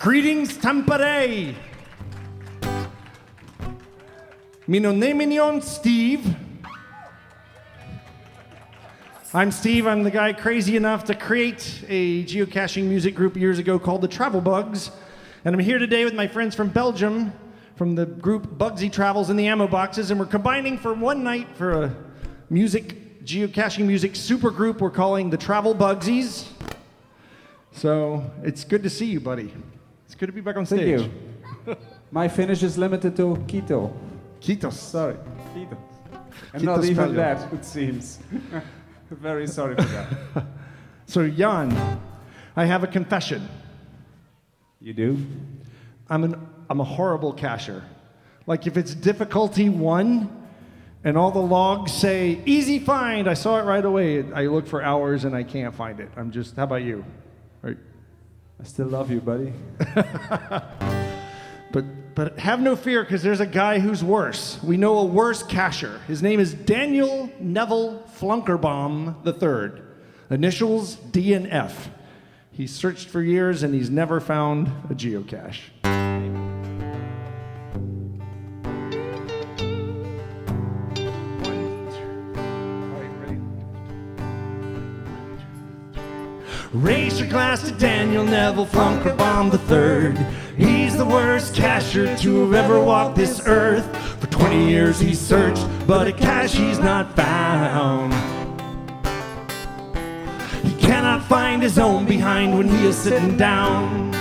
Greetings, Tampere! Minun nimeni on Steve. I'm Steve. I'm the guy crazy enough to create a geocaching music group years ago called the Travel Bugs. And I'm here today with my friends from Belgium, from the group Bugsy Travels and the Ammo Boxes, and we're combining for one night for a geocaching music super group we're calling the Travel Bugsies. So it's good to see you, buddy. It's good to be back on stage. Thank you. My Finnish is limited to Quito. Kiitos. Sorry, Quito. And Kiitos not even paljon. that, it seems. Very sorry for that. So Jan, I have a confession. You do? I'm a horrible cacher. Like if it's difficulty 1 and all the logs say easy find, I saw it right away. I look for hours and I can't find it. How about you? Right. I still love you, buddy. But have no fear, because there's a guy who's worse. We know a worse cacher. His name is Daniel Neville Flunkerbaum III. Initials D and F. He's searched for years and he's never found a geocache. Raise your glass to Daniel Neville Flunkerbaum III. He's the worst cacher to have ever walked this earth. For 20 years he's searched, but a cache he's not found. He cannot find his own behind when he is sitting down.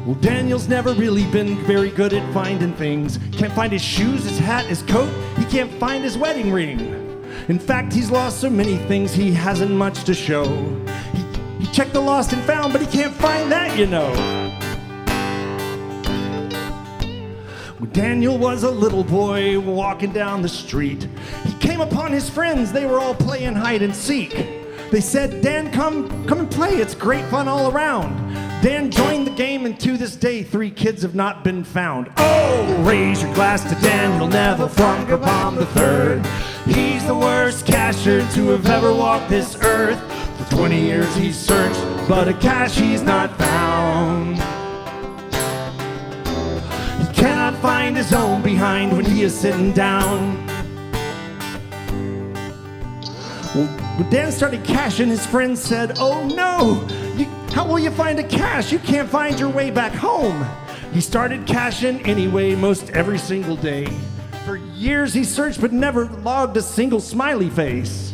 Well, Daniel's never really been very good at finding things. Can't find his shoes, his hat, his coat. He can't find his wedding ring. In fact, he's lost so many things he hasn't much to show. He checked the lost and found, but he can't find that, you know. When Daniel was a little boy walking down the street, he came upon his friends. They were all playing hide and seek. They said, Dan, come and play. It's great fun all around. Dan joined the game, and to this day, 3 kids have not been found. Oh, raise your glass to Daniel Neville Flunkerbaum III. He's the worst cacher to have ever walked this earth. For 20 years he's searched, but a cache he's not found. He cannot find his own behind when he is sitting down. Well, when Dan started caching, his friends said, oh no, how will you find a cache? You can't find your way back home. He started caching anyway, most every single day. For years he searched but never logged a single smiley face.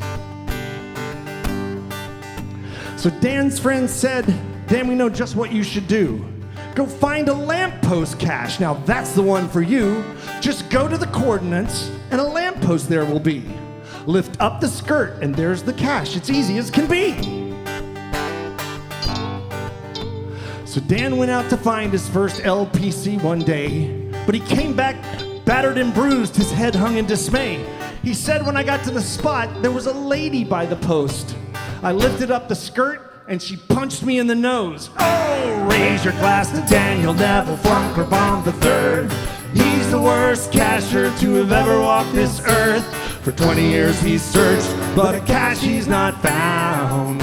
So Dan's friends said, Dan, we know just what you should do. Go find a lamppost cache. Now that's the one for you. Just go to the coordinates and a lamppost there will be. Lift up the skirt and there's the cache. It's easy as can be. So Dan went out to find his first LPC one day, but he came back battered and bruised, his head hung in dismay. He said, when I got to the spot, there was a lady by the post. I lifted up the skirt and she punched me in the nose. Oh, raise your glass to Daniel Neville Flunkerbaum III. He's the worst cacher to have ever walked this earth. For 20 years he's searched, but a cache he's not found.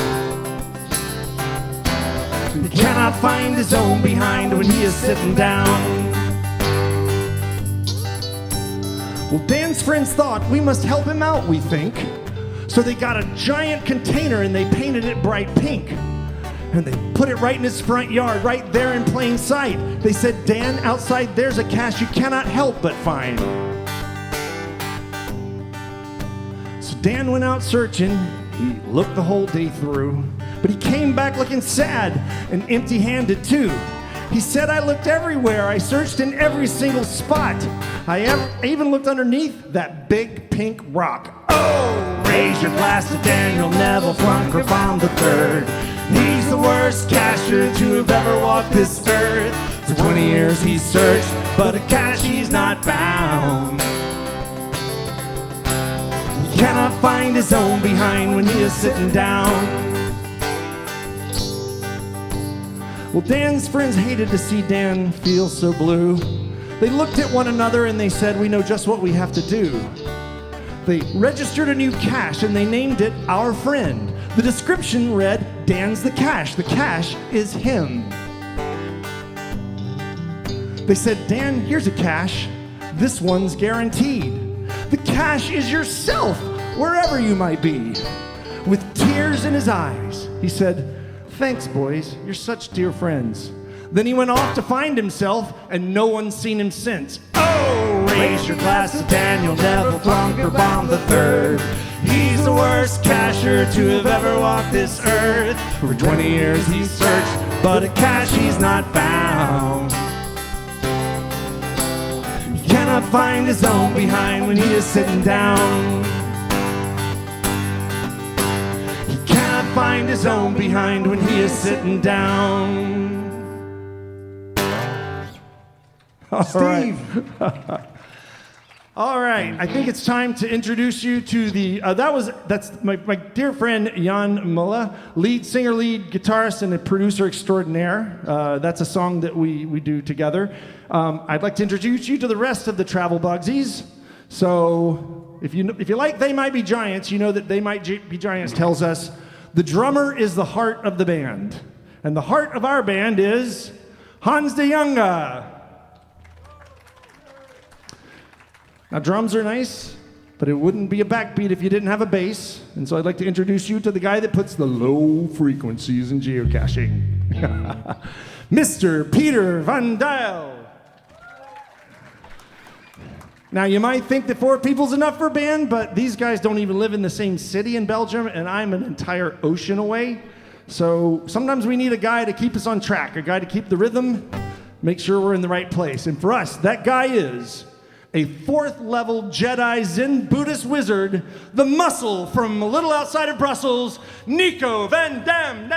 He cannot find his own behind when he is sitting down. Well, Dan's friends thought we must help him out, we think. So they got a giant container and they painted it bright pink. And they put it right in his front yard, right there in plain sight. They said, Dan, outside there's a cache you cannot help but find. So Dan went out searching. He looked the whole day through. But he came back looking sad and empty-handed too. He said, I looked everywhere. I searched in every single spot. I even looked underneath that big pink rock. Oh, raise your glass to Daniel Neville Flunkerbaum III. He's the worst cacher to have ever walked this earth. For 20 years he's searched, but a cache he's not found. He cannot find his own behind when he is sitting down. Well, Dan's friends hated to see Dan feel so blue. They looked at one another and they said, we know just what we have to do. They registered a new cache and they named it Our Friend. The description read, Dan's the cache. The cache is him. They said, Dan, here's a cache. This one's guaranteed. The cache is yourself, wherever you might be. With tears in his eyes, he said, thanks, boys. You're such dear friends. Then he went off to find himself, and no one's seen him since. Oh, raise your glass to Daniel Neville Flunker Bomb the Third. He's the worst cacher to have ever walked this earth. For 20 years he's searched, but a cache he's not found. He cannot find his own behind when he is sitting down. He cannot find his own behind when he is sitting down. Steve. All right. I think it's time to introduce you to the. That's my dear friend Jan Mulla, lead singer, lead guitarist, and a producer extraordinaire. That's a song that we do together. I'd like to introduce you to the rest of the Travel Bugsies. So if you like They Might Be Giants, you know that They Might Be Giants tells us the drummer is the heart of the band, and the heart of our band is Hans de Jonge. Now, drums are nice, but it wouldn't be a backbeat if you didn't have a bass. And so I'd like to introduce you to the guy that puts the low frequencies in geocaching. Mr. Peter van Dijl. Now, you might think that 4 people's enough for a band, but these guys don't even live in the same city in Belgium, and I'm an entire ocean away. So sometimes we need a guy to keep us on track, a guy to keep the rhythm, make sure we're in the right place. And for us, that guy is a 4th level Jedi Zen Buddhist wizard, the muscle from a little outside of Brussels, Nico van Dam.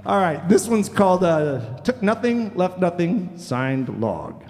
All right, this one's called Took Nothing, Left Nothing, Signed Log.